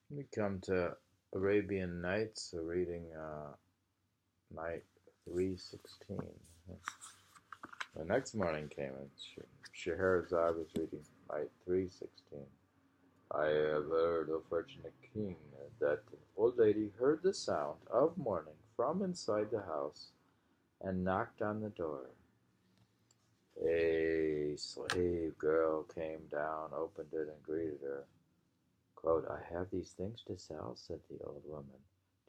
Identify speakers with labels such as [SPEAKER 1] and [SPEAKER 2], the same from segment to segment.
[SPEAKER 1] We come to Arabian Nights, reading night 316. The next morning came and Scheherazade was reading night 316. I have heard, O fortunate king, that the old lady heard the sound of mourning from inside the house and knocked on the door. A slave girl came down, opened it, and greeted her. Quote, I have these things to sell, said the old woman.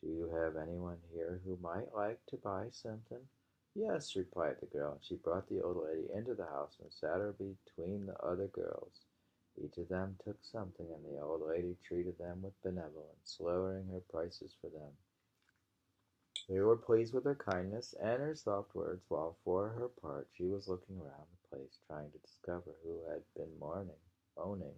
[SPEAKER 1] Do you have anyone here who might like to buy something? Yes, replied the girl, and she brought the old lady into the house and sat her between the other girls. Each of them took something, and the old lady treated them with benevolence, lowering her prices for them. They were pleased with her kindness and her soft words, while for her part she was looking round the place, trying to discover who had been moaning.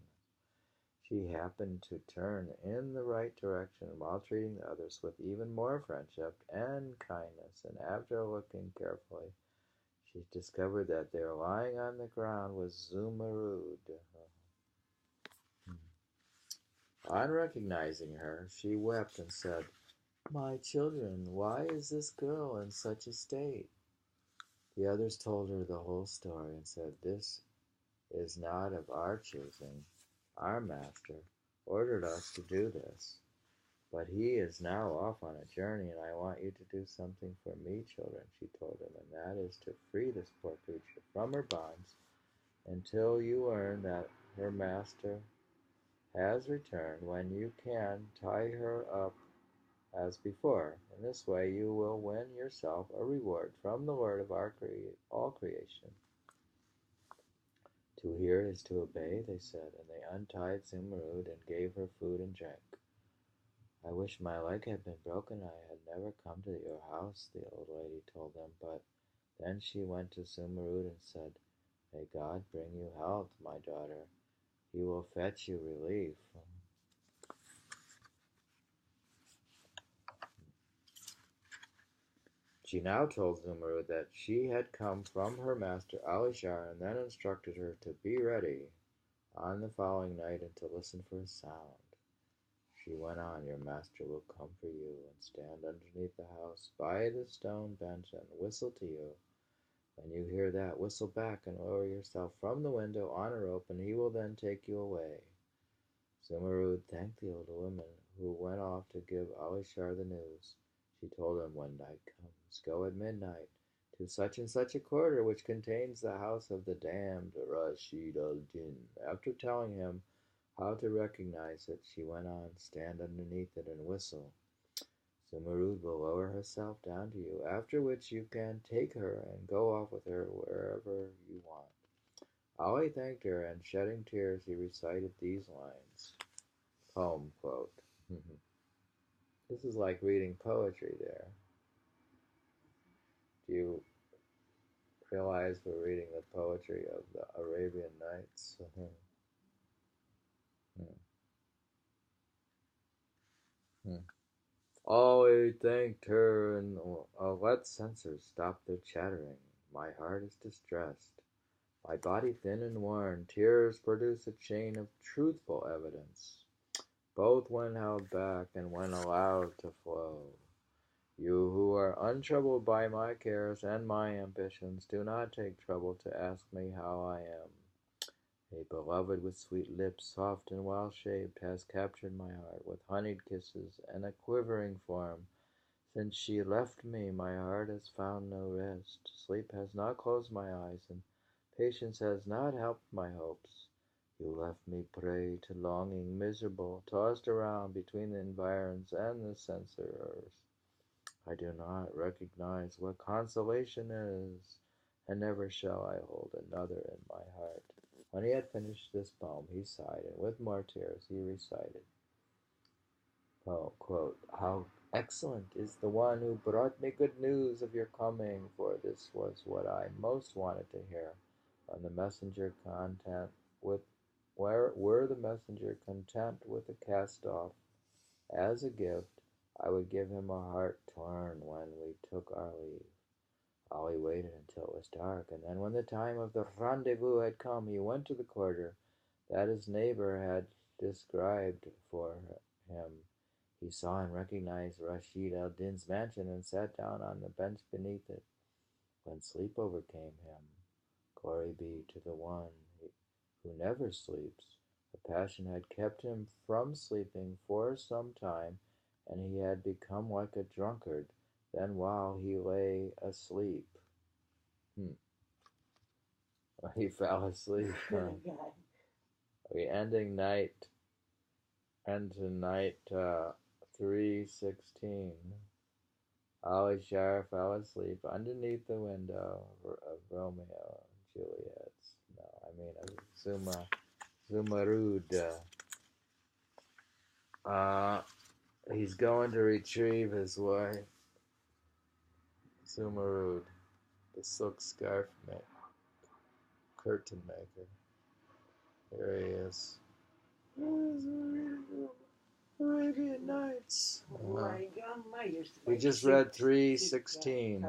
[SPEAKER 1] She happened to turn in the right direction while treating the others with even more friendship and kindness, and after looking carefully, she discovered that there lying on the ground was Zumurrud. On recognizing her, she wept and said, My children, why is this girl in such a state? The others told her the whole story and said, This is not of our choosing. Our master ordered us to do this. But he is now off on a journey, and I want you to do something for me, children, she told them, and that is to free this poor creature from her bonds until you learn that her master has returned, when you can tie her up as before. In this way you will win yourself a reward from the Lord of all creation. To hear is to obey, they said, and they untied Zumurrud and gave her food and drink. I wish my leg had been broken. I had never come to your house, the old lady told them, but then she went to Zumurrud and said, May God bring you health, my daughter. He will fetch you relief. She now told Zumurrud that she had come from her master Ali Shar, and then instructed her to be ready on the following night and to listen for a sound. She went on, Your master will come for you and stand underneath the house by the stone bench and whistle to you. When you hear that, whistle back and lower yourself from the window on a rope, and he will then take you away. Zumurrud thanked the old woman, who went off to give Ali Shar the news. She told him, When night comes, go at midnight to such and such a quarter which contains the house of the damned Rashid al-Jinn. After telling him how to recognize it, she went on, Stand underneath it and whistle. Zumurrud will lower herself down to you, after which you can take her and go off with her wherever you want. Ali thanked her, and shedding tears, he recited these lines. Poem quote. This is like reading poetry there. Do you realize we're reading the poetry of the Arabian Nights? Ali thanked her, and let censors stop their chattering. My heart is distressed, my body thin and worn. Tears produce a chain of truthful evidence, both when held back and when allowed to flow. You who are untroubled by my cares and my ambitions, do not take trouble to ask me how I am. A beloved with sweet lips, soft and well-shaped, has captured my heart with honeyed kisses and a quivering form. Since she left me, my heart has found no rest. Sleep has not closed my eyes, and patience has not helped my hopes. You left me prey to longing, miserable, tossed around between the environs and the censorers. I do not recognize what consolation is, and never shall I hold another in my heart. When he had finished this poem, he sighed, and with more tears he recited, quote, How excellent is the one who brought me good news of your coming, for this was what I most wanted to hear. When the messenger content with where were the messenger content with a cast off as a gift, I would give him a heart torn when we took our leave. Ali waited until it was dark, and then when the time of the rendezvous had come, he went to the quarter that his neighbor had described for him, he saw and recognized Rashid al-Din's mansion and sat down on the bench beneath it. When sleep overcame him, glory be to the one who never sleeps, the passion had kept him from sleeping for some time, and he had become like a drunkard. Then while he lay asleep, he fell asleep. We ending night into night 316. Ali Shar fell asleep underneath the window of Romeo and Juliet's. No, I mean Zumurrud. He's going to retrieve his wife, Zumurrud, the silk scarf curtain maker. Here he is. Arabian Nights. We just read 316.